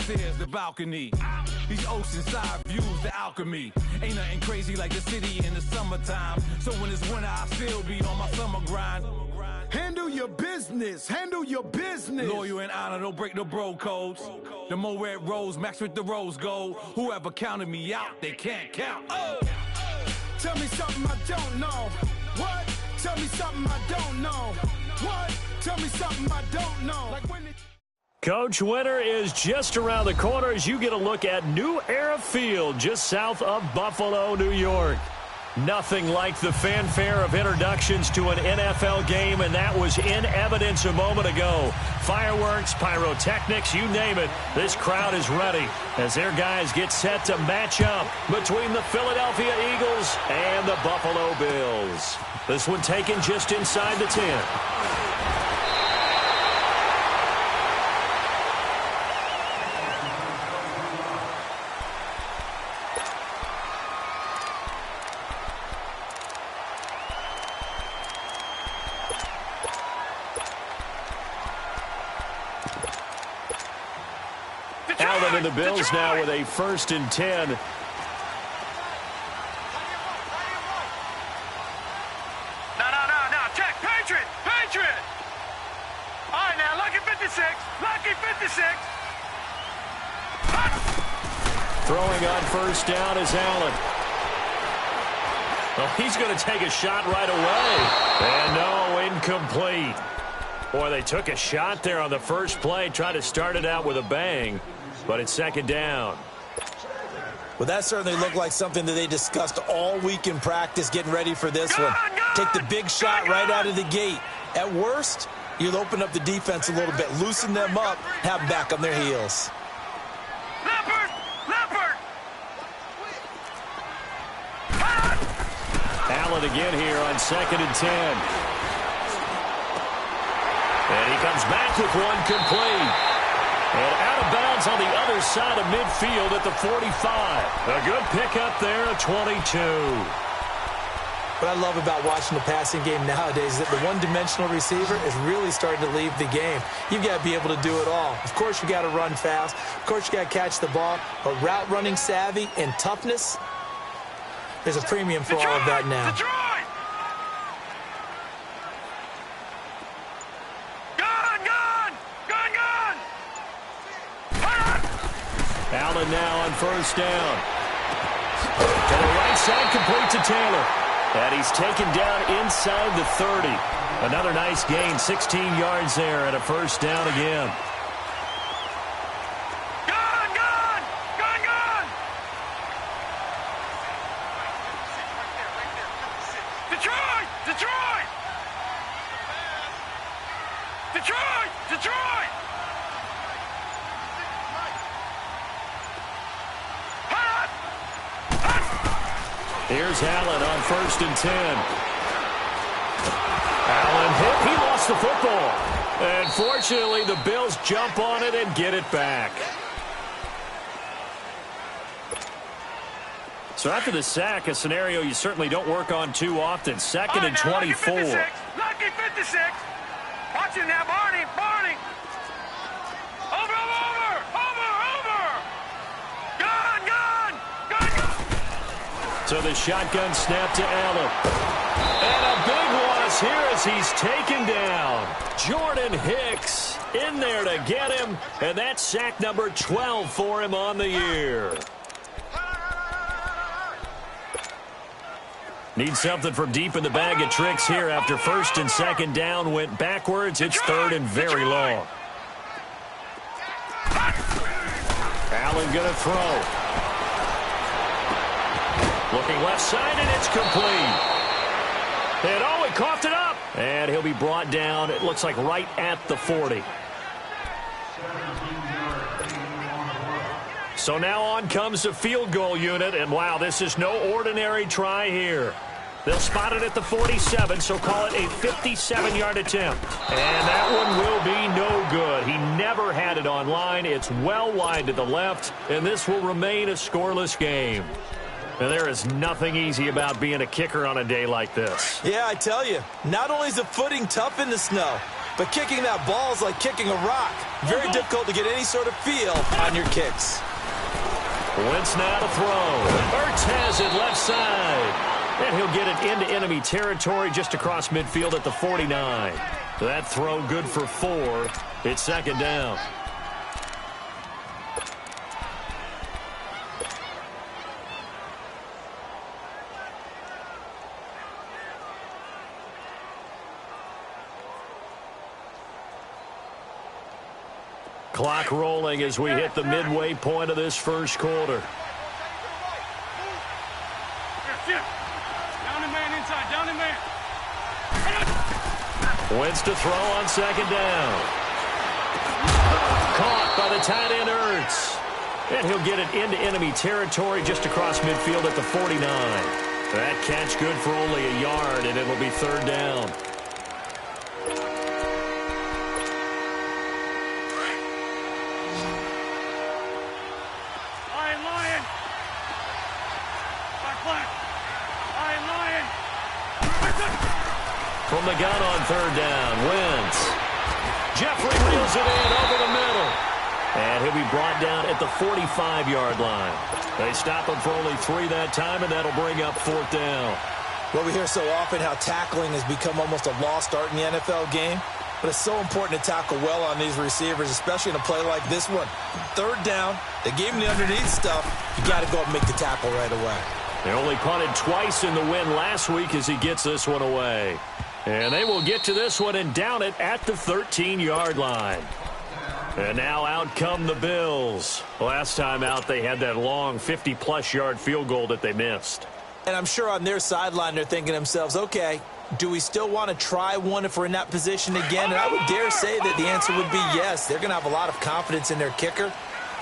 downstairs, the balcony. These oceanside views, the alchemy. Ain't nothing crazy like the city in the summertime. So when it's winter, I still be on my summer grind. Handle your business. Handle your business. Loyal and honor, don't break no bro codes. The more red rose, max with the rose gold. Whoever counted me out, they can't count. Oh! Tell me something I don't know. What? Tell me something I don't know. What? Tell me something I don't know. Like when it Coach, winter is just around the corner as you get a look at New Era Field just south of Buffalo, New York. Nothing like the fanfare of introductions to an NFL game, and that was in evidence a moment ago. Fireworks, pyrotechnics, you name it. This crowd is ready as their guys get set to match up between the Philadelphia Eagles and the Buffalo Bills. This one taken just inside the 10. Allen and the Bills now with a 1st and 10. No. Check. Patriot. All right, now, lucky 56. Throwing on 1st down is Allen. Well, he's going to take a shot right away. And no, incomplete. Boy, they took a shot there on the first play, tried to start it out with a bang, but it's 2nd down. Well, that certainly looked like something that they discussed all week in practice, getting ready for this one. Take the big shot right out of the gate. At worst, you'll open up the defense a little bit, loosen them up, have them back on their heels. Leopard! Allen again here on 2nd and 10. And he comes back with one complete. And out of bounds on the other side of midfield at the 45. A good pickup there at 22. What I love about watching the passing game nowadays is that the one-dimensional receiver is really starting to leave the game. You've got to be able to do it all. Of course, you got to run fast. Of course, you got to catch the ball. But route running savvy and toughness, there's a premium for all of that now. Allen now on 1st down. To the right side, complete to Taylor. And he's taken down inside the 30. Another nice gain, 16 yards there and a 1st down again. Detroit! Here's Allen on 1st and 10. Allen hit. He lost the football. And fortunately, the Bills jump on it and get it back. So after the sack, a scenario you certainly don't work on too often. 2nd and 24. Lucky 56. Watch him now, Barney. Over. So the shotgun snap to Allen. And a big loss here as he's taken down. Jordan Hicks in there to get him. And that's sack number 12 for him on the year. Need something from deep in the bag of tricks here after 1st and 2nd down went backwards. It's 3rd and very long. Allen going to throw. Looking left side, and it's complete. And he coughed it up. And he'll be brought down, it looks like right at the 40. So now on comes the field goal unit, and wow, this is no ordinary try here. They'll spot it at the 47, so call it a 57-yard attempt. And that one will be no good. He never had it on line. It's well wide to the left, and this will remain a scoreless game. And there is nothing easy about being a kicker on a day like this. Yeah, I tell you, not only is the footing tough in the snow, but kicking that ball is like kicking a rock. Very difficult to get any sort of feel on your kicks. Wentz now to throw. Ertz has it left side. And he'll get it into enemy territory just across midfield at the 49. That throw good for 4. It's second down. Clock rolling as we hit the midway point of this first quarter. Down the man inside, down the man. Wentz to throw on second down. Caught by the tight end Ertz. And he'll get it into enemy territory just across midfield at the 49. That catch good for only a yard, and it'll be third down. From the gun on third down, Wentz. Jeffrey reels it in over the middle. And he'll be brought down at the 45-yard line. They stop him for only 3 that time, and that'll bring up fourth down. Well, we hear so often how tackling has become almost a lost art in the NFL game. But it's so important to tackle well on these receivers, especially in a play like this one. Third down, they gave him the underneath stuff. You got to go up and make the tackle right away. They only punted twice in the win last week as he gets this one away. And they will get to this one and down it at the 13-yard line. And now out come the Bills. Last time out, they had that long 50-plus yard field goal that they missed. And I'm sure on their sideline, they're thinking to themselves, okay, do we still want to try one if we're in that position again? And I would dare say that the answer would be yes. They're going to have a lot of confidence in their kicker.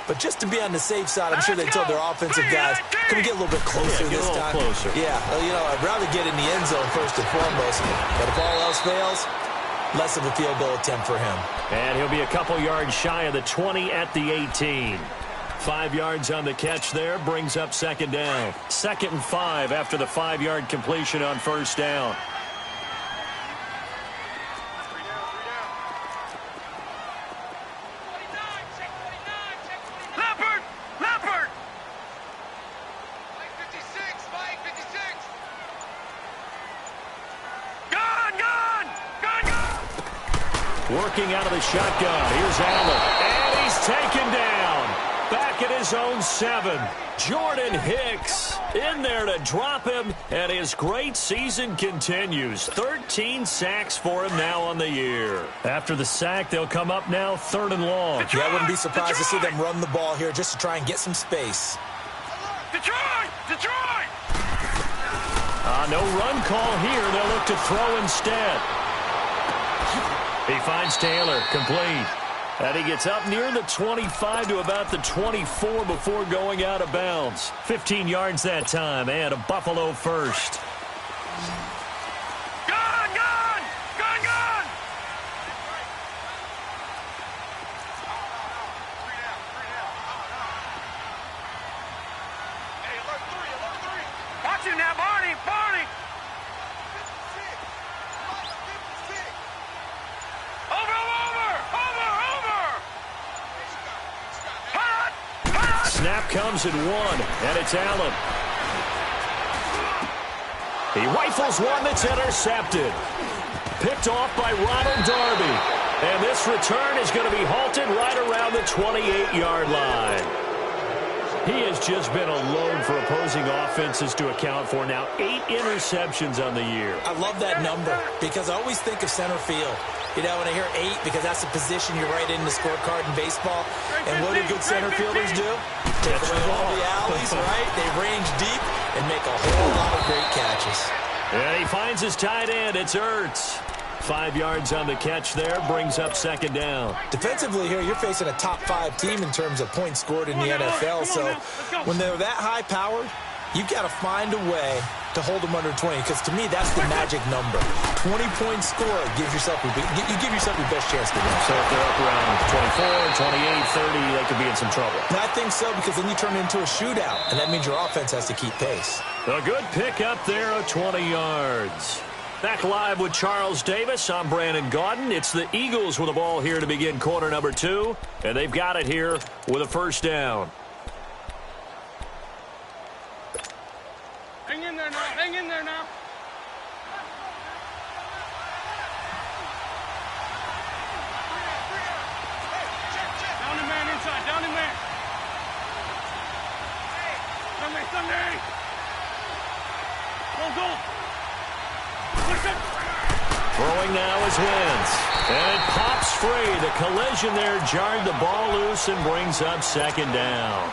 But just to be on the safe side, I'm sure they told their offensive guys, can we get a little bit closer this time? Closer. Yeah, you know, I'd rather get in the end zone first and foremost. But if all else fails, less of a field goal attempt for him. And he'll be a couple yards shy of the 20 at the 18. 5 yards on the catch there brings up second down. 2nd and 5 after the 5-yard completion on first down. Working out of the shotgun. Here's Allen. And he's taken down. Back at his own 7. Jordan Hicks in there to drop him. And his great season continues. 13 sacks for him now on the year. After the sack, they'll come up now 3rd and long. Yeah, I wouldn't be surprised to see them run the ball here just to try and get some space. Detroit! Detroit! No run call here. They'll look to throw instead. He finds Taylor, complete. And he gets up near the 25 to about the 24 before going out of bounds. 15 yards that time, and a Buffalo first. Gun! Gun! Gun! Gun! Hey, alert 3. Watch him now, Barney! Barney! Snap comes at 1, and it's Allen. He rifles one that's intercepted. Picked off by Ronald Darby. And this return is going to be halted right around the 28-yard line. He has just been a load for opposing offenses to account for now. 8 interceptions on the year. I love that number because I always think of center field. You know, when I hear 8, because that's the position you write in the scorecard in baseball. And what do good center fielders do? Take away all the alleys, right? They range deep and make a whole lot of great catches. And he finds his tight end. It's Ertz. 5 yards on the catch there, brings up second down. Defensively here, you're facing a top 5 team in terms of points scored in the NFL. So when they're that high-powered, you got to find a way to hold them under 20, because to me, that's the magic number. 20-point score gives yourself you give yourself your best chance to win. So if they're up around 24, 28, 30, they could be in some trouble. And I think so, because then you turn it into a shootout, and that means your offense has to keep pace. A good pick up there of 20 yards. Back live with Charles Davis. I'm Brandon Gaudin. It's the Eagles with the ball here to begin quarter number 2, and they've got it here with a first down. Hang in there now. Hang in there now. Down the man inside. Down the man. Sunday. Go. Throwing now is Wentz. And it pops free. The collision there jarred the ball loose and brings up second down.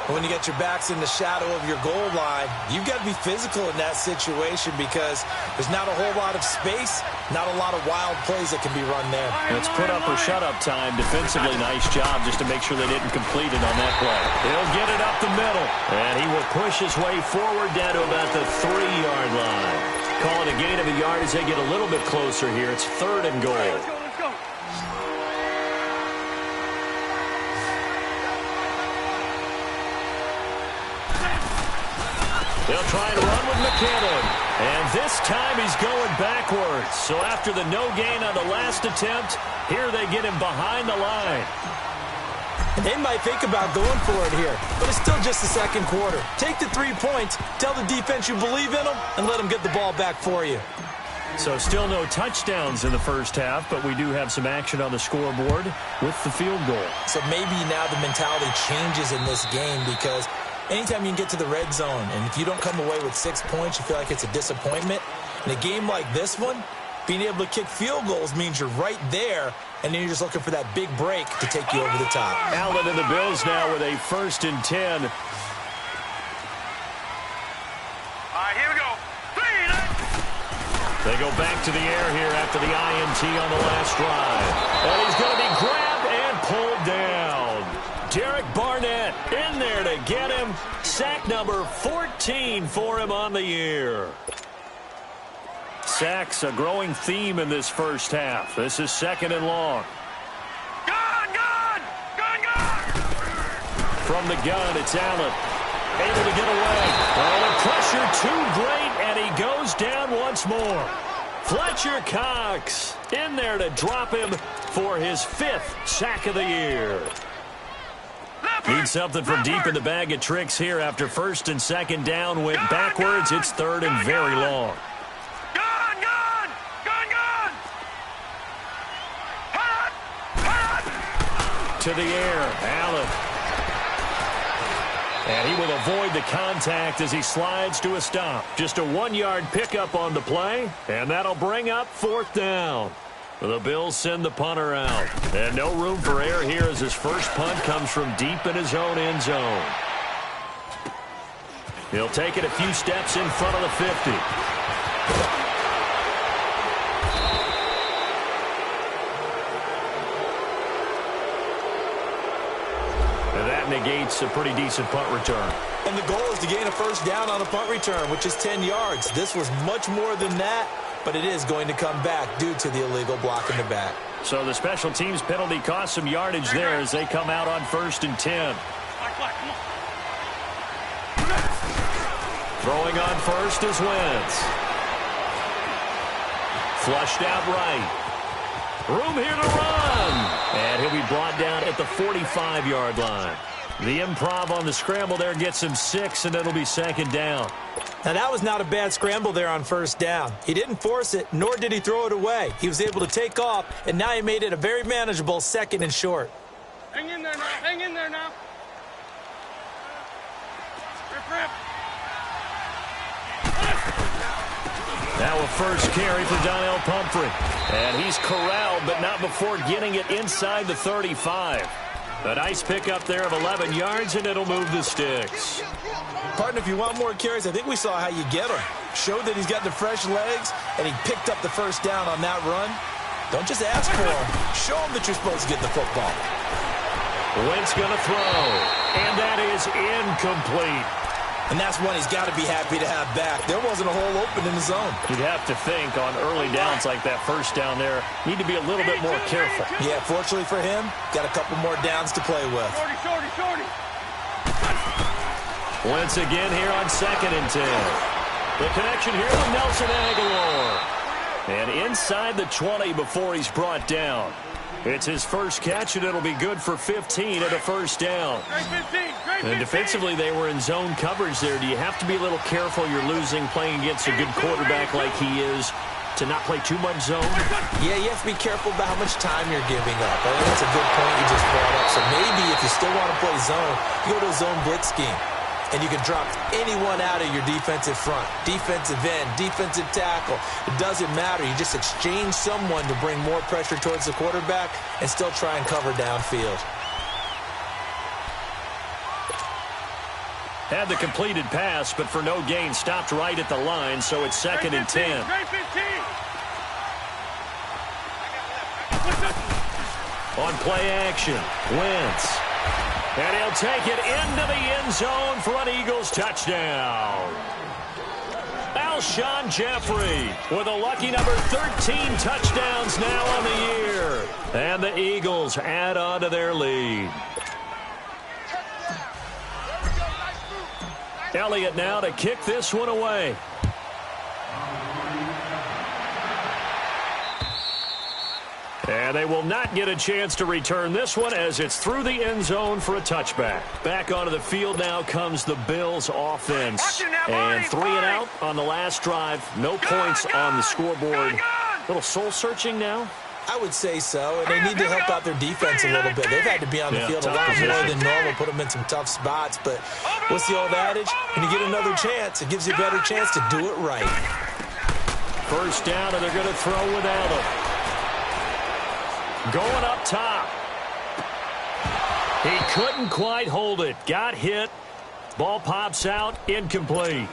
When you get your backs in the shadow of your goal line, you've got to be physical in that situation because there's not a whole lot of space, not a lot of wild plays that can be run there. It's put up or shut up time. Defensively, nice job just to make sure they didn't complete it on that play. He'll get it up the middle, and he will push his way forward down to about the 3-yard line. Call it a gain of a yard as they get a little bit closer here. It's 3rd and goal. Let's go. They'll try and run with McKinnon. And this time he's going backwards. So after the no gain on the last attempt, here they get him behind the line. They might think about going for it here, but it's still just the second quarter. Take the 3 points, tell the defense you believe in them, and let them get the ball back for you. So still no touchdowns in the first half, but we do have some action on the scoreboard with the field goal. So maybe now the mentality changes in this game because anytime you can get to the red zone, and if you don't come away with 6 points, you feel like it's a disappointment. In a game like this one, being able to kick field goals means you're right there, and then you're just looking for that big break to take you over the top. Allen and the Bills now with a 1st and 10. All right, here we go. They go back to the air here after the INT on the last drive. And he's going to be grabbed and pulled down. Derek Barnett in there to get him. Sack number 14 for him on the year. Sacks a growing theme in this first half. This is 2nd and long. Gun! From the gun, it's Allen. Able to get away. Oh, the pressure too great, and he goes down once more. Fletcher Cox in there to drop him for his 5th sack of the year. Need something from deep in the bag of tricks here after 1st and 2nd down. Went backwards. It's 3rd and very long. To the air, Allen. And he will avoid the contact as he slides to a stop. Just a 1-yard pickup on the play, and that'll bring up 4th down. The Bills send the punter out. And no room for error here as his first punt comes from deep in his own end zone. He'll take it a few steps in front of the 50. Negates a pretty decent punt return. And the goal is to gain a first down on a punt return, which is 10 yards. This was much more than that, but it is going to come back due to the illegal block in the back. So the special teams penalty cost some yardage there as they come out on 1st and 10. Throwing on first is Wentz. Flushed out right. Room here to run. And he'll be brought down at the 45-yard line. The improv on the scramble there gets him 6, and it'll be 2nd down. Now, that was not a bad scramble there on 1st down. He didn't force it, nor did he throw it away. He was able to take off, and now he made it a very manageable 2nd and short. Hang in there now. Rip. Now a first carry for Donnell Pumphrey. And he's corralled, but not before getting it inside the 35. A nice pickup there of 11 yards, and it'll move the sticks. Partner, if you want more carries, I think we saw how you get him. Showed that he's got the fresh legs, and he picked up the first down on that run. Don't just ask for him. Show him that you're supposed to get the football. Wentz going to throw, and that is incomplete. And that's one he's got to be happy to have back. There wasn't a hole open in the zone. You'd have to think on early downs like that first down there, need to be a little bit more careful. Yeah, fortunately for him, got a couple more downs to play with. Shorty. Wentz again here on 2nd and 10. The connection here with Nelson Aguilar. And inside the 20 before he's brought down. It's his first catch, and it'll be good for 15 at a first down. And defensively, they were in zone coverage there. Do you have to be a little careful you're losing playing against a good quarterback like he is to not play too much zone? Yeah, you have to be careful about how much time you're giving up. I think that's a good point you just brought up. So maybe if you still want to play zone, you go to a zone blitz scheme. And you can drop anyone out of your defensive front, defensive end, defensive tackle. It doesn't matter. You just exchange someone to bring more pressure towards the quarterback and still try and cover downfield. Had the completed pass, but for no gain, stopped right at the line, so it's 2nd and 10. On play action, Wentz. And he'll take it into the end zone for an Eagles touchdown. Alshon Jeffrey with a lucky number 13 touchdowns now on the year. And the Eagles add on to their lead. Elliott now to kick this one away. And they will not get a chance to return this one as it's through the end zone for a touchback. Back onto the field now comes the Bills offense. And 3 and out on the last drive. No points on the scoreboard. A little soul-searching now? I would say so, and they need to help out their defense a little bit. They've had to be on the field a lot more than normal, put them in some tough spots. But what's the old adage? When you get another chance, it gives you a better chance to do it right. First down, and they're going to throw without him. Going up top. He couldn't quite hold it. Got hit. Ball pops out. Incomplete.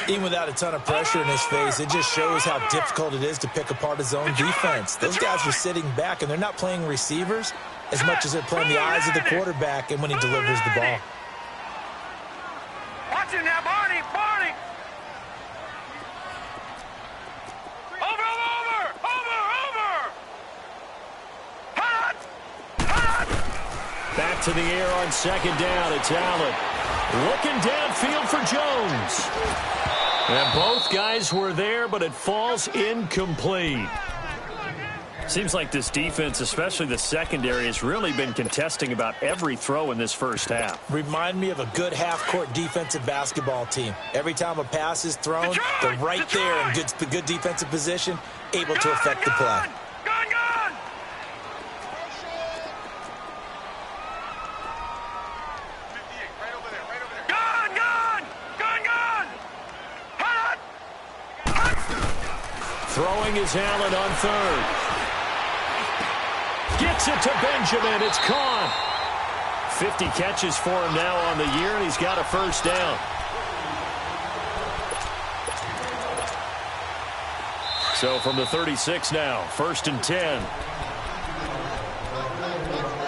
Even without a ton of pressure in his face, it just shows how difficult it is to pick apart his own defense. Those guys are sitting back, and they're not playing receivers as much as they're playing the eyes of the quarterback and when he delivers the ball. Watch it now, Barney! Barney! Back to the air on 2nd down. It's Allen. Looking downfield for Jones. And both guys were there, but it falls incomplete. Seems like this defense, especially the secondary, has really been contesting about every throw in this first half. Remind me of a good half-court defensive basketball team. Every time a pass is thrown, they're right there in good defensive position, able to affect the play. Throwing is Allen on 3rd. Gets it to Benjamin. It's caught. 50 catches for him now on the year, and he's got a first down. So from the 36 now, 1st and 10.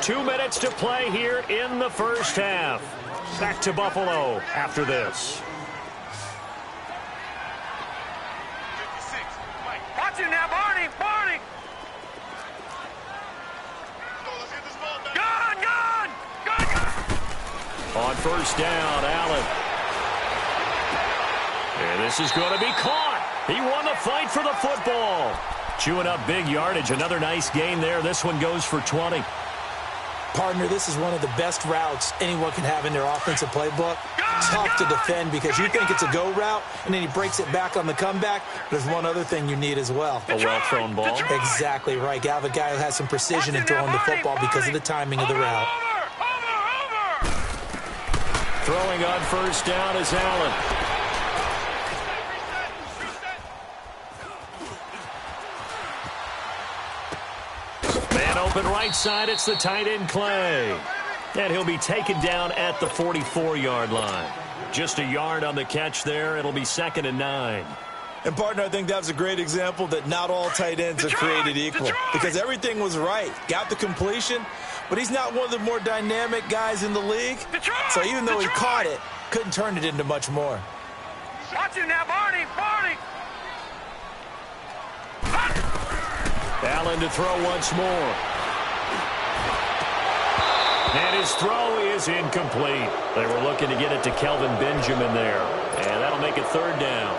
2 minutes to play here in the first half. Back to Buffalo after this. Now, Barney! Barney! Gone! On first down, Allen. And this is going to be caught. He won the fight for the football. Chewing up big yardage. Another nice gain there. This one goes for 20. Partner, this is one of the best routes anyone can have in their offensive playbook. Tough to defend because you think it's a go route, and then he breaks it back on the comeback. There's one other thing you need as well. A well-thrown ball. Exactly right. You have a guy who has some precision in throwing the football because of the timing of the route. Throwing on first down is Allen. Man open right side. It's the tight end Clay. And he'll be taken down at the 44-yard line. Just a yard on the catch there. It'll be 2nd and 9. And, partner, I think that was a great example that not all tight ends are created equal. Because everything was right. Got the completion, but he's not one of the more dynamic guys in the league. So even though he caught it, couldn't turn it into much more. Watch it now, Barney! Barney! Allen to throw once more. And his throw is incomplete. They were looking to get it to Kelvin Benjamin there. And that'll make it third down.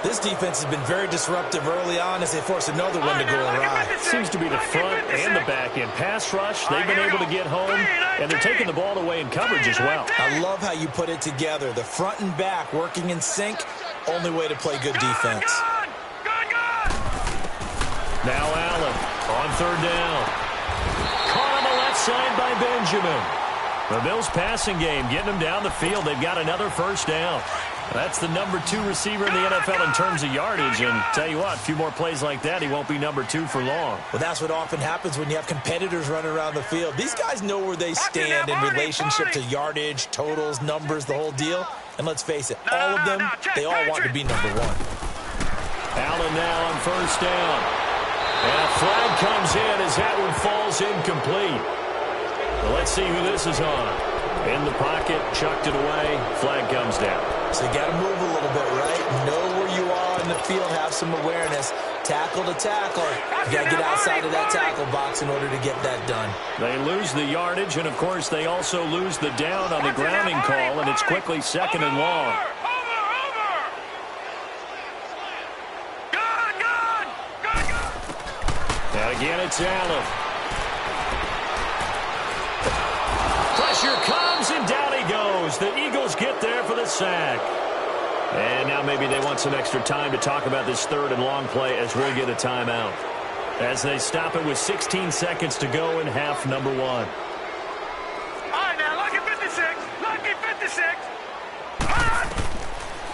This defense has been very disruptive early on as they force another one to go awry. Seems to be the front and the back end. Pass rush, they've been able to get home, and they're taking the ball away in coverage as well. I love how you put it together. The front and back working in sync, only way to play good defense. Now Allen on third down. Caught on the left side by Benjamin. The Bills passing game getting them down the field. They've got another first down. That's the number 2 receiver in the NFL in terms of yardage. And tell you what, a few more plays like that, he won't be number 2 for long. Well, that's what often happens when you have competitors running around the field. These guys know where they stand in relationship to yardage, totals, numbers, the whole deal. And let's face it, all of them, they all want to be number 1. Allen now on first down. And a flag comes in as that one falls incomplete. Well, let's see who this is on. In the pocket, chucked it away, flag comes down. So you got to move a little bit, right? Know where you are in the field, have some awareness. Tackle to tackle. You got to get outside of that tackle box in order to get that done. They lose the yardage, and, of course, they also lose the down on the grounding call, and it's quickly second and long. And again, it's Allen. Pressure comes, and down he goes. The Eagles get there for the sack. And now maybe they want some extra time to talk about this third and long play as we'll get a timeout. As they stop it with 16 seconds to go in half number 1. All right, now, lucky 56. Lucky 56.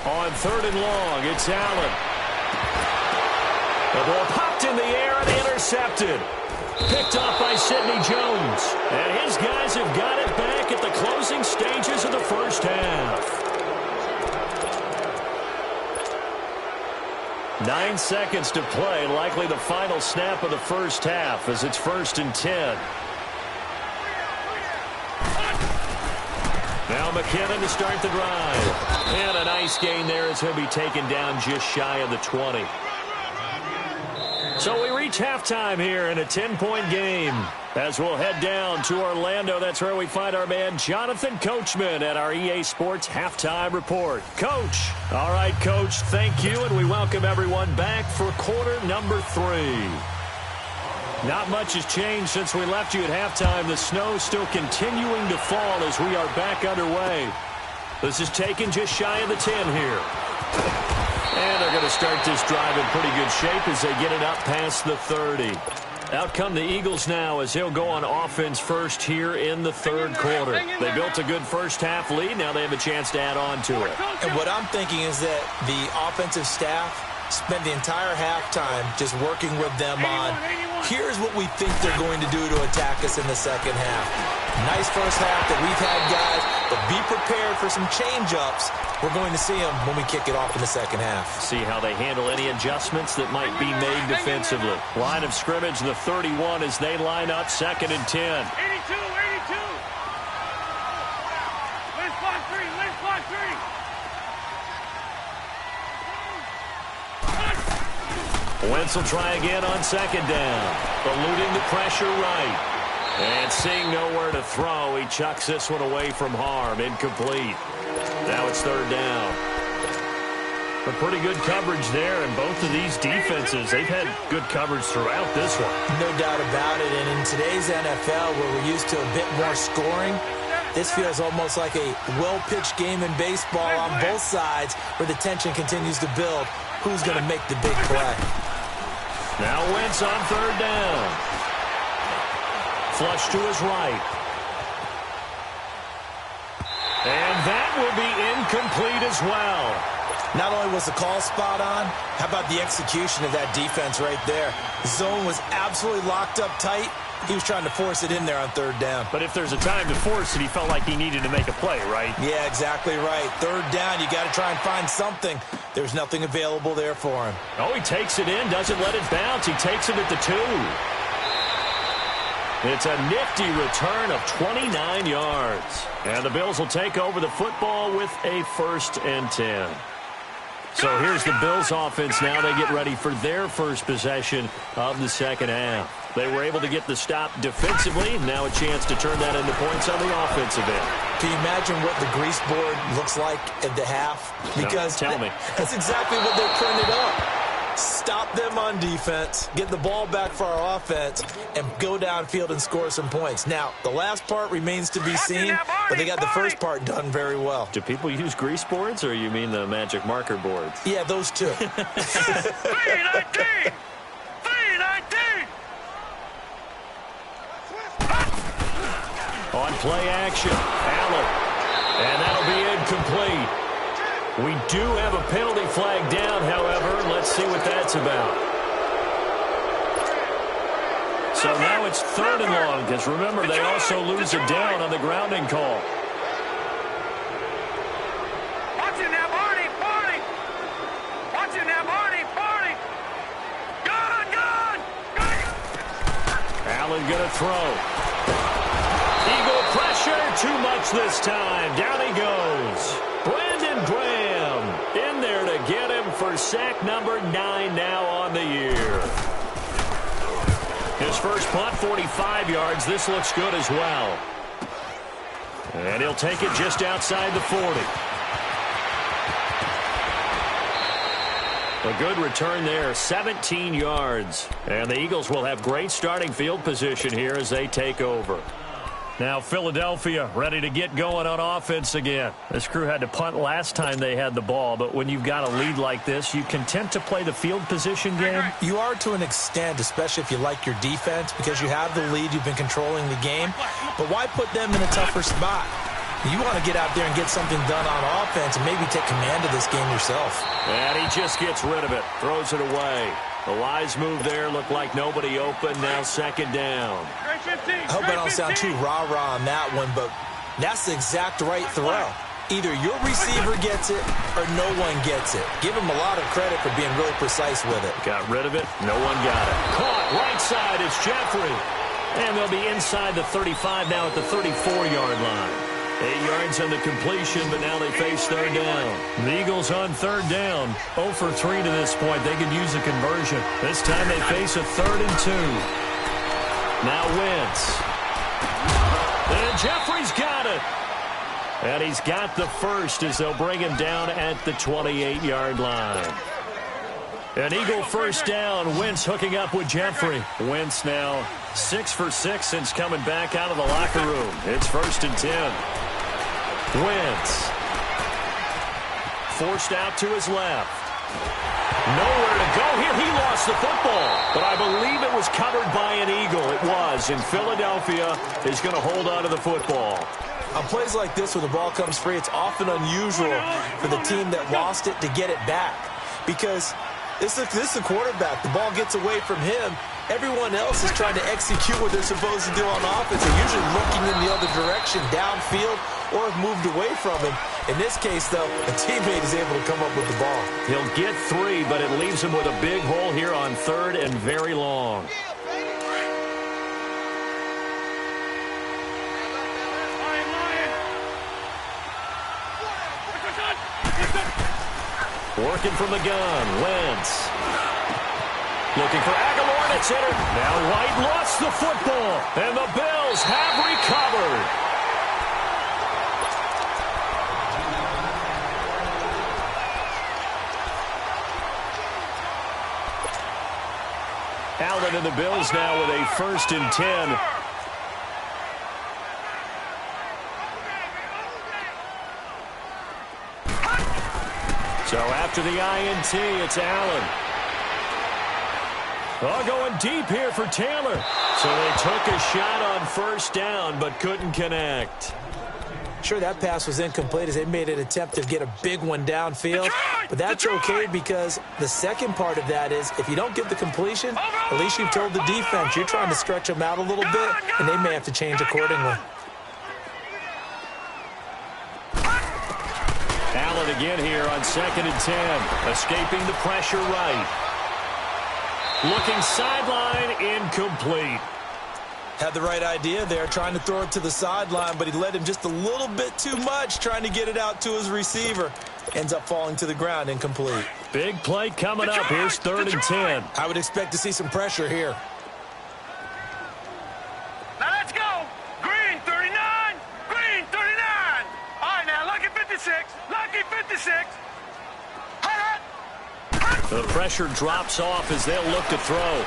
On third and long, it's Allen. The ball popped in the air and intercepted. Picked off by Sidney Jones. And his guys have got it back at the closing stages of the first half. 9 seconds to play, likely the final snap of the first half as it's 1st and 10. Now McKinnon to start the drive. And a nice gain there as he'll be taken down just shy of the 20. So we reach halftime here in a 10-point game. As we'll head down to Orlando, that's where we find our man Jonathan Coachman at our EA Sports Halftime Report. Coach. All right, Coach, thank you, and we welcome everyone back for quarter number 3. Not much has changed since we left you at halftime. The snow still continuing to fall as we are back underway. This is taken just shy of the 10 here. And they're going to start this drive in pretty good shape as they get it up past the 30. Out come the Eagles now as he'll go on offense first here in the third quarter. They built a good first half lead. Now they have a chance to add on to it. And what I'm thinking is that the offensive staff spent the entire halftime just working with them on, here's what we think they're going to do to attack us in the second half. Nice first half that we've had, guys, but be prepared for some change-ups. We're going to see them when we kick it off in the second half. See how they handle any adjustmts that might be made defensively. Line of scrimmage, the 31 as they line up, 2nd and 10. 82, 82. Let's block 3, let's block 3. Wentz will try again on 2nd down. Eluding the pressure right. And seeing nowhere to throw, he chucks this one away from harm. Incomplete. Now it's 3rd down. But pretty good coverage there, and both of these defenses, they've had good coverage throughout this one. No doubt about it, and in today's NFL, where we're used to a bit more scoring, this feels almost like a well-pitched game in baseball on both sides, where the tension continues to build. Who's going to make the big play? Now Wentz on 3rd down. Flush to his right. And that will be incomplete as well. Not only was the call spot on, how about the execution of that defense right there? The zone was absolutely locked up tight. He was trying to force it in there on 3rd down. But if there's a time to force it, he felt like he needed to make a play, right? Yeah, exactly right. 3rd down, you got to try and find something. There's nothing available there for him. Oh, he takes it in, doesn't let it bounce. He takes it at the 2. It's a nifty return of 29 yards. And the Bills will take over the football with a 1st and 10. So here's the Bills offense now. They get ready for their first possession of the second half. They were able to get the stop defensively. Now a chance to turn that into points on the offensive end. Can you imagine what the grease board looks like at the half? Because no, tell me. That's exactly what they printed up. Stop them on defense, get the ball back for our offense, and go downfield and score some points. Now, the last part remains to be seen, but they got the first part done very well. Do people use grease boards, or you mean the magic marker boards? Yeah, those two. 319! 319! On play action, Allen. And that'll be incomplete. We do have a penalty flag down, however. Let's see what that's about. So now it's 3rd and long, because remember, they also lose a down on the grounding call. Watching that Barney, Barney! Watching that Barney, Barney! Gun! Allen gonna throw. Eagle pressure, too much this time. Down he goes. Brandon Graham in there to get him for sack number 9 now on the year. His first punt, 45 yards. This looks good as well. And he'll take it just outside the 40. A good return there, 17 yards. And the Eagles will have great starting field position here as they take over. Now Philadelphia ready to get going on offense again. This crew had to punt last time they had the ball, but when you've got a lead like this, you content to play the field position game? You are to an extent, especially if you like your defense, because you have the lead, you've been controlling the game. But why put them in a tougher spot? You want to get out there and get something done on offense and maybe take command of this game yourself. And he just gets rid of it, throws it away. The wise move there, looked like nobody open, now 2nd down. I hope I don't sound too rah-rah on that one, but that's the exact right throw. Either your receiver gets it or no one gets it. Give him a lot of credit for being really precise with it. Got rid of it, no one got it. Caught, right side, it's Jeffrey. And they'll be inside the 35 now at the 34-yard line. 8 yards on the completion, but now they face 3rd down. The Eagles on 3rd down. 0 for 3 to this point. They could use a conversion. This time they face a 3rd and 2. Now Wentz. And Jeffrey's got it. And he's got the first as they'll bring him down at the 28-yard line. An Eagle first down. Wentz hooking up with Jeffrey. Wentz now 6 for 6 since coming back out of the locker room. It's 1st and 10. Wentz. Forced out to his left. Nowhere to go here. He lost the football. But I believe it was covered by an Eagle. It was. And Philadelphia is going to hold on to the football. On plays like this, when the ball comes free, it's often unusual for the team that lost it to get it back. Because this is the quarterback. The ball gets away from him. Everyone else is trying to execute what they're supposed to do on offense. They're usually looking in the other direction, downfield, or have moved away from him. In this case, though, a teammate is able to come up with the ball. He'll get 3, but it leaves him with a big hole here on 3rd and very long. Working from the gun, Wentz. Looking for Aguilar, and it's entered. Now White lost the football, and the Bills have recovered. Allen and the Bills now with a 1st and 10. So after the INT, it's Allen. Oh, going deep here for Taylor. So they took a shot on 1st down, but couldn't connect. Sure, that pass was incomplete as they made an attempt to get a big one downfield. But that's okay because the second part of that is if you don't get the completion, at least you've told the defense you're trying to stretch them out a little bit, and they may have to change accordingly. Allen again here on 2nd and 10. Escaping the pressure right. Looking sideline, incomplete. Had the right idea there, trying to throw it to the sideline, but he led him just a little bit too much, trying to get it out to his receiver. Ends up falling to the ground, incomplete. Big play coming up. Here's 3rd and 10. I would expect to see some pressure here. 56. Lucky 56. The pressure drops off as they'll look to throw.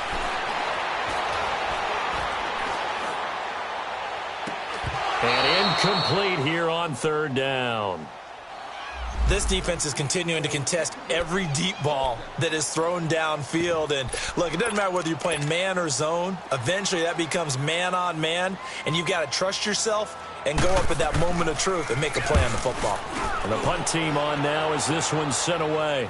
And incomplete here on third down. This defense is continuing to contest every deep ball that is thrown downfield. And, look, it doesn't matter whether you're playing man or zone. Eventually, that becomes man-on-man, and you've got to trust yourself and go up at that moment of truth and make a play on the football. And the punt team on now as this one's sent away.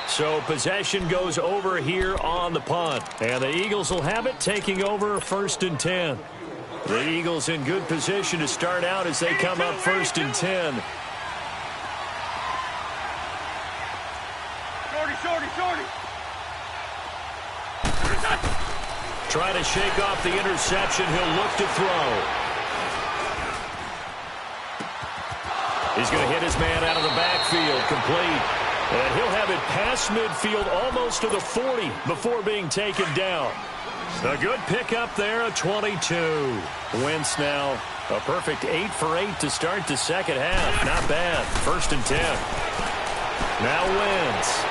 So possession goes over here on the punt. And the Eagles will have it, taking over 1st and 10. The Eagles in good position to start out as they come up 1st and 10. Shorty. Trying to shake off the interception. He'll look to throw. He's going to hit his man out of the backfield. Complete. And he'll have it past midfield almost to the 40 before being taken down. A good pickup there, a 22. Wentz now a perfect 8 for 8 to start the second half. Not bad. 1st and 10. Now Wentz.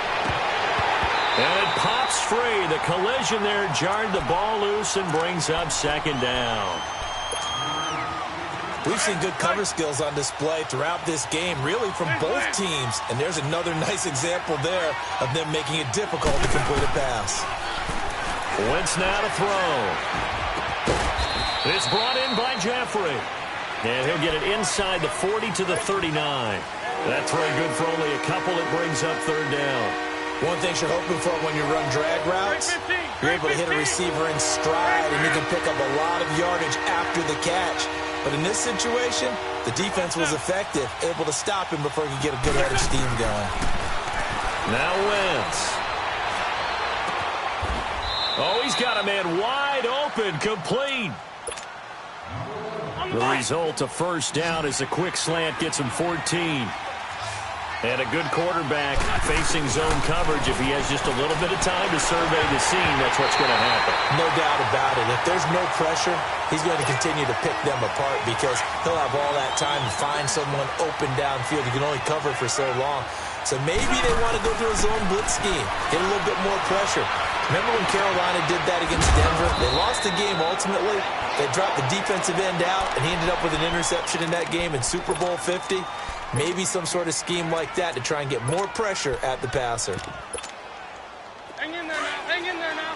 And it pops free. The collision there jarred the ball loose and brings up 2nd down. We've seen good cover skills on display throughout this game, really from both teams. And there's another nice example there of them making it difficult to complete a pass. Wentz now to throw. It's brought in by Jeffrey. And he'll get it inside the 40 to the 39. That throw good for only a couple. It brings up 3rd down. One thing you're hoping for when you run drag routes, you're able to hit a receiver in stride, and you can pick up a lot of yardage after the catch. But in this situation, the defense was effective, able to stop him before he could get a good head of steam going. Now Wentz. Oh, he's got a man wide open, complete. The result, a 1st down as a quick slant gets him 14. And a good quarterback facing zone coverage. If he has just a little bit of time to survey the scene, that's what's going to happen. No doubt about it. If there's no pressure, he's going to continue to pick them apart because he'll have all that time to find someone open downfield. He can only cover for so long. So maybe they want to go to a zone blitz scheme, get a little bit more pressure. Remember when Carolina did that against Denver? They lost the game ultimately. They dropped the defensive end out, and he ended up with an interception in that game in Super Bowl 50. Maybe some sort of scheme like that to try and get more pressure at the passer. Hang in there now. Hang in there now.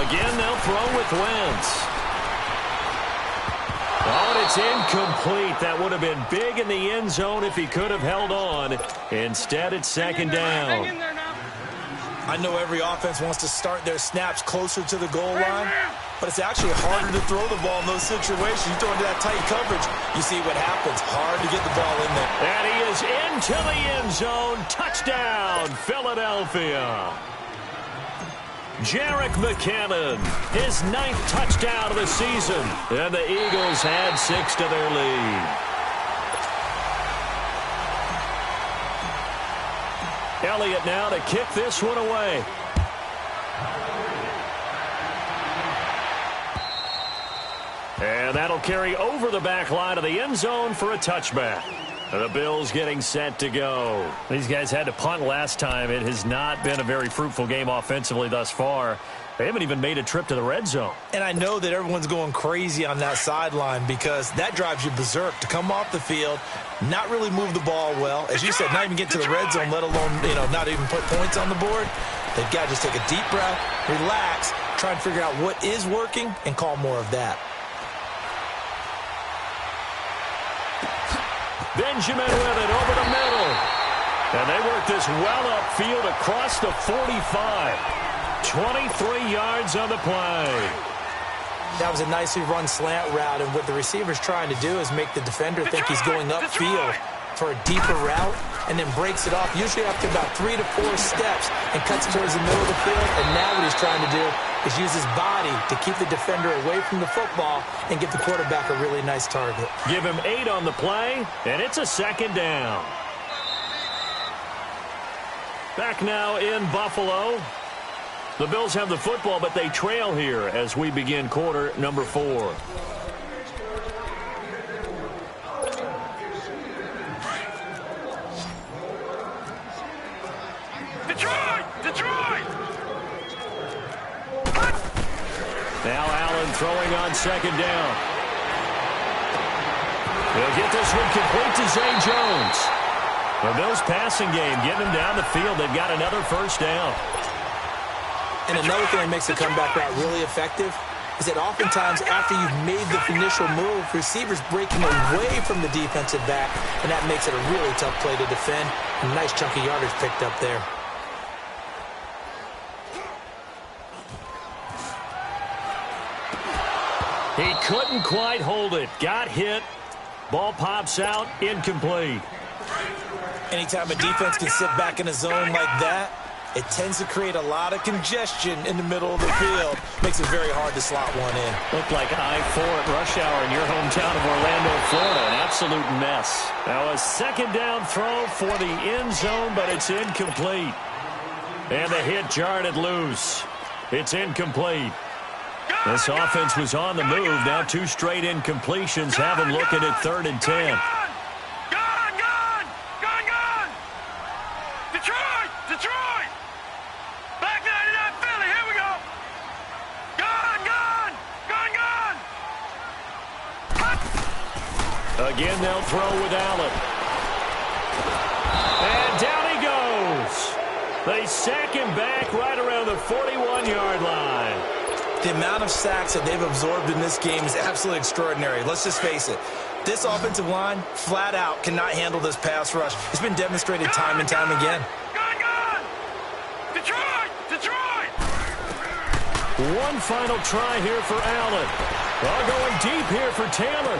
Again, they'll throw with Wentz. Oh, and it's incomplete. That would have been big in the end zone if he could have held on. Instead, it's 2nd down. Hang in there now. I know every offense wants to start their snaps closer to the goal line, but it's actually harder to throw the ball in those situations. You throw into that tight coverage, you see what happens. Hard to get the ball in there. And he is into the end zone. Touchdown, Philadelphia. Jerick McKinnon, his 9th touchdown of the season. And the Eagles add 6 to their lead. Elliott now to kick this one away. And that'll carry over the back line of the end zone for a touchback. The Bills getting set to go. These guys had to punt last time. It has not been a very fruitful game offensively thus far. They haven't even made a trip to the red zone. And I know that everyone's going crazy on that sideline because that drives you berserk to come off the field, not really move the ball well. As you said, not even get to the red zone, let alone, not even put points on the board. They've got to just take a deep breath, relax, try and figure out what is working, and call more of that. Benjamin with it over the middle. And they work this well upfield across the 45. 23 yards on the play. That was a nicely run slant route, and what the receiver's trying to do is make the defender think he's going upfield for a deeper route and then breaks it off, usually after about 3 to 4 steps, and cuts towards the middle of the field. And now what he's trying to do is use his body to keep the defender away from the football and give the quarterback a really nice target. Give him 8 on the play, and it's a 2nd down. Back now in Buffalo. The Bills have the football, but they trail here as we begin quarter number 4. Now Allen throwing on second down. He'll get this one complete to Zay Jones. The Bills passing game getting them down the field. They've got another first down. And another thing that makes the comeback route really effective is that oftentimes after you've made the initial move, receivers breaking away from the defensive back, and that makes it a really tough play to defend. A nice chunk of yardage picked up there. He couldn't quite hold it. Got hit. Ball pops out. Incomplete. Anytime a defense can sit back in a zone like that, it tends to create a lot of congestion in the middle of the field. Makes it very hard to slot one in. Looked like I-4 at rush hour in your hometown of Orlando, Florida. An absolute mess. Now a second down throw for the end zone, but it's incomplete. And the hit jarred it loose. It's incomplete. This offense was on the move. Now 2 straight incompletions have them looking at 3rd and 10. Detroit! Back 99 Philly, here we go! Gone! Again, they'll throw with Allen. And down he goes. They sack him back right around the 41-yard line. The amount of sacks that they've absorbed in this game is absolutely extraordinary. Let's just face it. This offensive line, flat out, cannot handle this pass rush. It's been demonstrated time and time again. Detroit! One final try here for Allen. Going deep here for Taylor.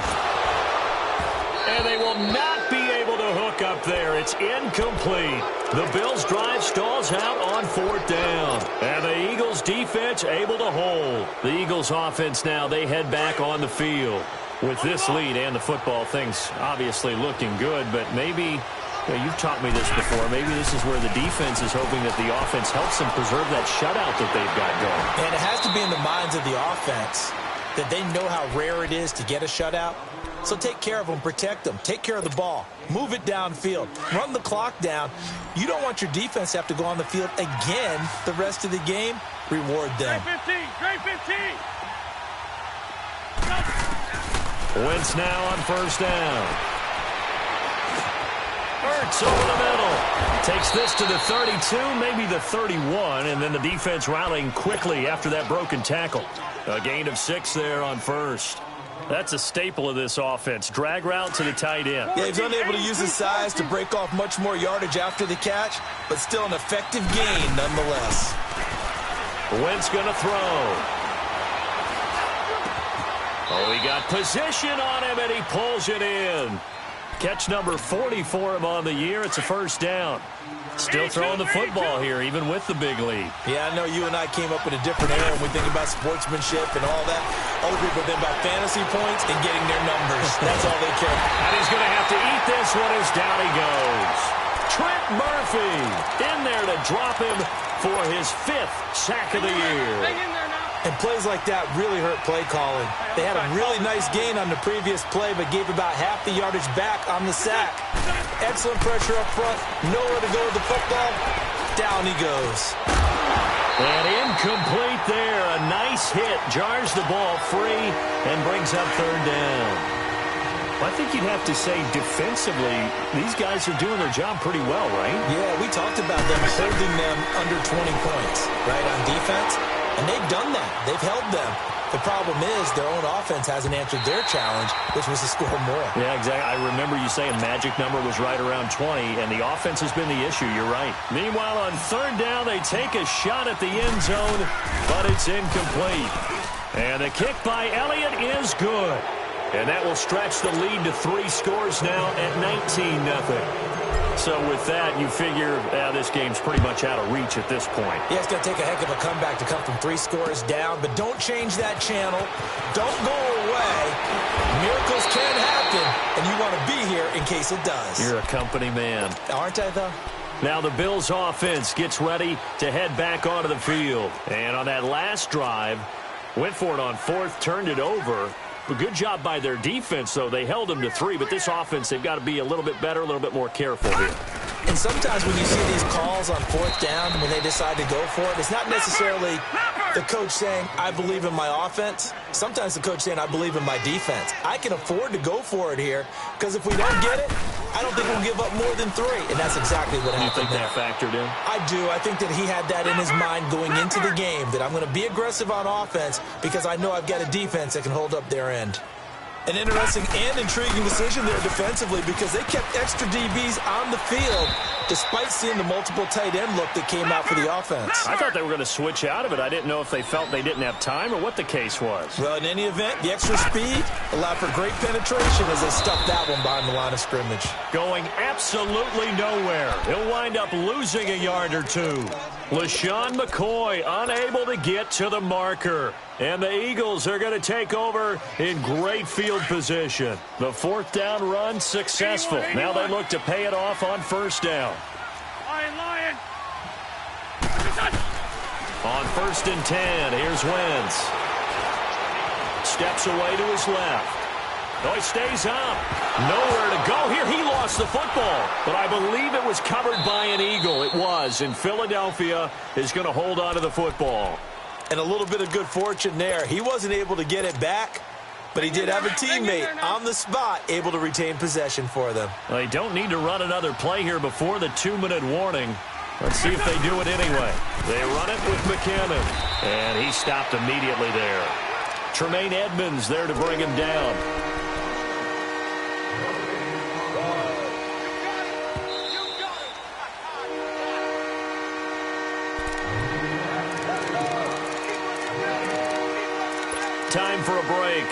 And they will not be able to hook up there. It's incomplete. The Bills' drive stalls out on 4th down. And the Eagles' defense able to hold. The Eagles' offense now, they head back on the field. With this lead and the football, things obviously looking good, but maybe, you've taught me this before, maybe this is where the defense is hoping that the offense helps them preserve that shutout that they've got going. And it has to be in the minds of the offense that they know how rare it is to get a shutout. So take care of them, protect them, take care of the ball, move it downfield, run the clock down. You don't want your defense to have to go on the field again the rest of the game. Reward them. Great 15! Wentz now on first down. Hurts over the middle. Takes this to the 32, maybe the 31, and then the defense rallying quickly after that broken tackle. A gain of 6 there on first. That's a staple of this offense. Drag route to the tight end. Yeah, he's unable to use his size to break off much more yardage after the catch, but still an effective gain nonetheless. Wentz going to throw. Oh, he got position on him, and he pulls it in. Catch number 40 for him on the year. It's a first down. Still throwing the football here, even with the big lead. Yeah, I know you and I came up in a different era when we think about sportsmanship and all that. Other people think about fantasy points and getting their numbers. That's all they care about. And he's going to have to eat this one as down he goes. Trent Murphy in there to drop him for his 5th sack of the year. And plays like that really hurt play calling. They had a really nice gain on the previous play, but gave about half the yardage back on the sack. Excellent pressure up front. Nowhere to go with the football. Down he goes. And incomplete there. A nice hit. Jars the ball free and brings up 3rd down. I think you'd have to say defensively, these guys are doing their job pretty well, right? Yeah, we talked about them holding them under 20 points, right, on defense. And they've done that. They've held them. The problem is their own offense hasn't answered their challenge, which was to score more. Yeah, exactly. I remember you saying magic number was right around 20, and the offense has been the issue. You're right. Meanwhile, on 3rd down, they take a shot at the end zone, but it's incomplete. And the kick by Elliott is good. And that will stretch the lead to 3 scores now at 19-0. So with that, you figure this game's pretty much out of reach at this point. Yeah, it's going to take a heck of a comeback to come from 3 scores down, but don't change that channel. Don't go away. Miracles can happen, and you want to be here in case it does. You're a company man. Aren't I, though? Now the Bills offense gets ready to head back onto the field. And on that last drive, went for it on fourth, turned it over. A good job by their defense, though. They held them to 3, but this offense, they've got to be a little bit better, a little bit more careful here. And sometimes when you see these calls on fourth down, when they decide to go for it, it's not necessarily the coach saying, I believe in my offense. Sometimes the coach saying, I believe in my defense. I can afford to go for it here because if we don't get it, I don't think we'll give up more than 3. And that's exactly what happened. You think that factored in? I do. I think that he had that in his mind going into the game, that I'm going to be aggressive on offense because I know I've got a defense that can hold up their end. An interesting and intriguing decision there defensively because they kept extra DBs on the field despite seeing the multiple tight end look that came out for the offense. I thought they were going to switch out of it. I didn't know if they felt they didn't have time or what the case was. Well, in any event, the extra speed allowed for great penetration as they stuffed that one behind the line of scrimmage. Going absolutely nowhere. He'll wind up losing a yard or 2. LaShawn McCoy unable to get to the marker. And the Eagles are going to take over in great field position. The fourth down run successful. Now they look to pay it off on first down. Lion. On 1st and 10, here's Wentz. Steps away to his left. Oh, he stays up. Nowhere to go here. He lost the football. But I believe it was covered by an Eagle. It was. And Philadelphia is going to hold on to the football. And a little bit of good fortune there. He wasn't able to get it back, but he did have a teammate on the spot able to retain possession for them. Well, they don't need to run another play here before the 2-minute warning. Let's see if they do it anyway. They run it with McKinnon, and he stopped immediately there. Tremaine Edmonds there to bring him down. Time for a break.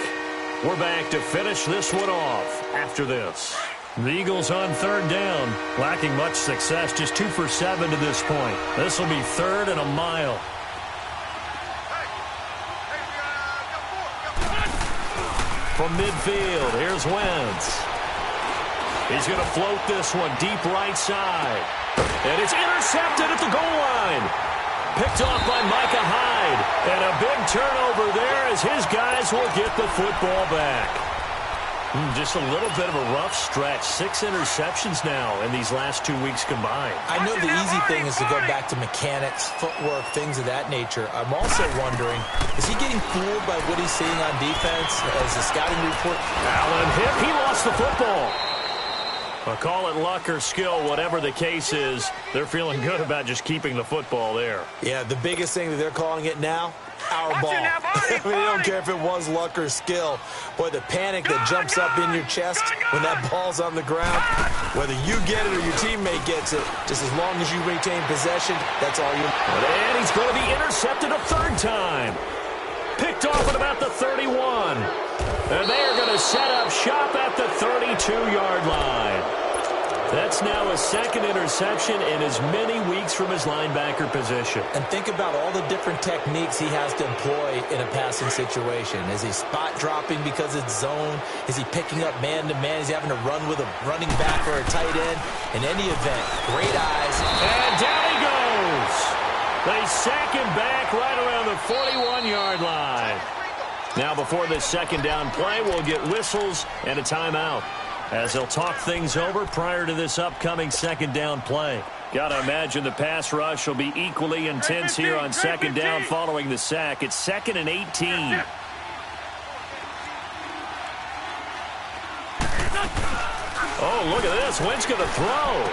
We're back to finish this one off after this. The Eagles on 3rd down, lacking much success, just 2 for 7 to this point. This will be 3rd and a mile. From midfield, here's Wentz. He's going to float this one deep right side. And it's intercepted at the goal line. Picked off by Micah Hyde. And a big turnover there as his guys will get the football back. Just a little bit of a rough stretch. 6 interceptions now in these last 2 weeks combined. I know the easy thing is to go back to mechanics, footwork, things of that nature. I'm also wondering, is he getting fooled by what he's seeing on defense as the scouting report? Allen hit. He lost the football. Well, call it luck or skill, whatever the case is, they're feeling good about just keeping the football there. Yeah, the biggest thing that they're calling it now, our ball. They don't care if it was luck or skill. Boy, the panic that jumps up in your chest when that ball's on the ground, whether you get it or your teammate gets it, just as long as you retain possession, that's all you need. And he's going to be intercepted a 3rd time. Picked off at about the 31. And they are going to set up shop at the 32-yard line. That's now a 2nd interception in as many weeks from his linebacker position. And think about all the different techniques he has to employ in a passing situation. Is he spot dropping because it's zone? Is he picking up man-to-man? Is he having to run with a running back or a tight end? In any event, great eyes. And down he goes. They sack him back right around the 41-yard line. Now before this 2nd down play, we'll get whistles and a timeout as they'll talk things over prior to this upcoming 2nd down play. Got to imagine the pass rush will be equally intense here on 2nd down following the sack. It's 2nd and 18. Oh, look at this. Wentz going to throw.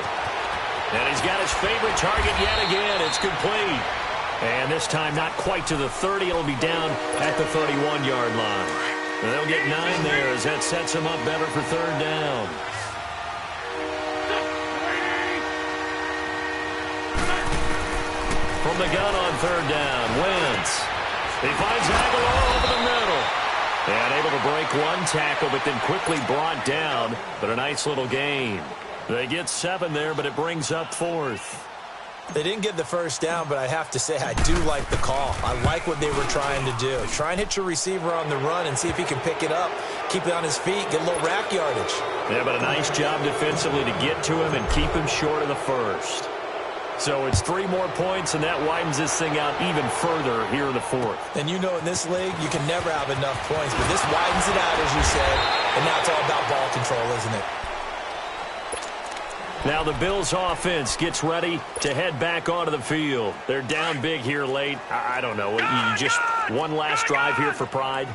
And he's got his favorite target yet again. It's complete. And this time not quite to the 30. It'll be down at the 31-yard line. And they'll get 9 there as that sets them up better for 3rd down. From the gun on 3rd down, Wentz. He finds Aguilar over the middle. And able to break one tackle, but then quickly brought down. But a nice little gain. They get 7 there, but it brings up 4th. They didn't get the 1st down, but I have to say I do like the call. I like what they were trying to do. Try and hit your receiver on the run and see if he can pick it up, keep it on his feet, get a little rack yardage. Yeah, but a nice job defensively to get to him and keep him short of the 1st. So it's 3 more points, and that widens this thing out even further here in the fourth. And you know in this league, you can never have enough points, but this widens it out, as you said, and now it's all about ball control, isn't it? Now the Bills offense gets ready to head back onto the field. They're down big here late. I don't know. You just one last drive here for pride?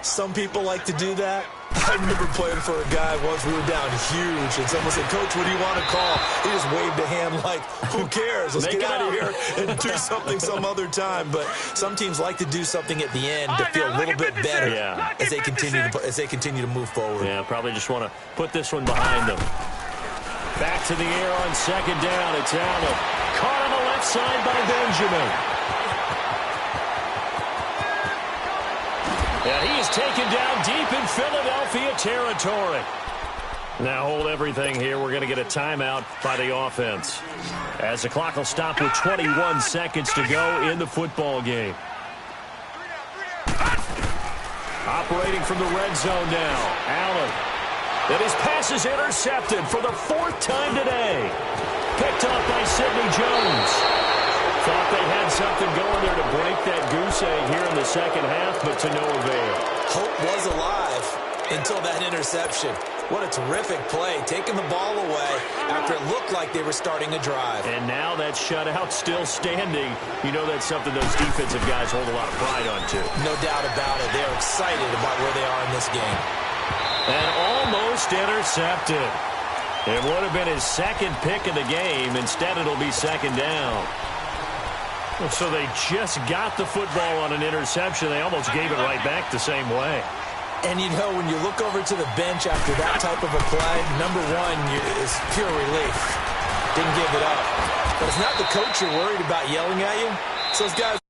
Some people like to do that. I remember playing for a guy once. We were down huge, and someone said, "Coach, what do you want to call?" He just waved a hand like, who cares? Let's get out of here and do something some other time. But some teams like to do something at the end to feel a little bit better as they continue to move forward. Yeah, probably just want to put this one behind them. Back to the air on second down. It's Allen. Caught on the left side by Benjamin. And he is taken down deep in Philadelphia territory. Now hold everything here. We're going to get a timeout by the offense, as the clock will stop with 21 seconds to go in the football game. Operating from the red zone now, Allen. And his pass is intercepted for the 4th time today. Picked off by Sidney Jones. Thought they had something going there to break that goose egg here in the second half, but to no avail. Hope was alive until that interception. What a terrific play, taking the ball away after it looked like they were starting a drive. And now that shutout still standing. You know that's something those defensive guys hold a lot of pride on, too. No doubt about it. They're excited about where they are in this game. And almost intercepted. It would have been his second pick of the game. Instead, it'll be second down. So they just got the football on an interception. They almost gave it right back the same way. And, you know, when you look over to the bench after that type of a play, number one is pure relief. Didn't give it up. But it's not the coach you're worried about yelling at you. So those guys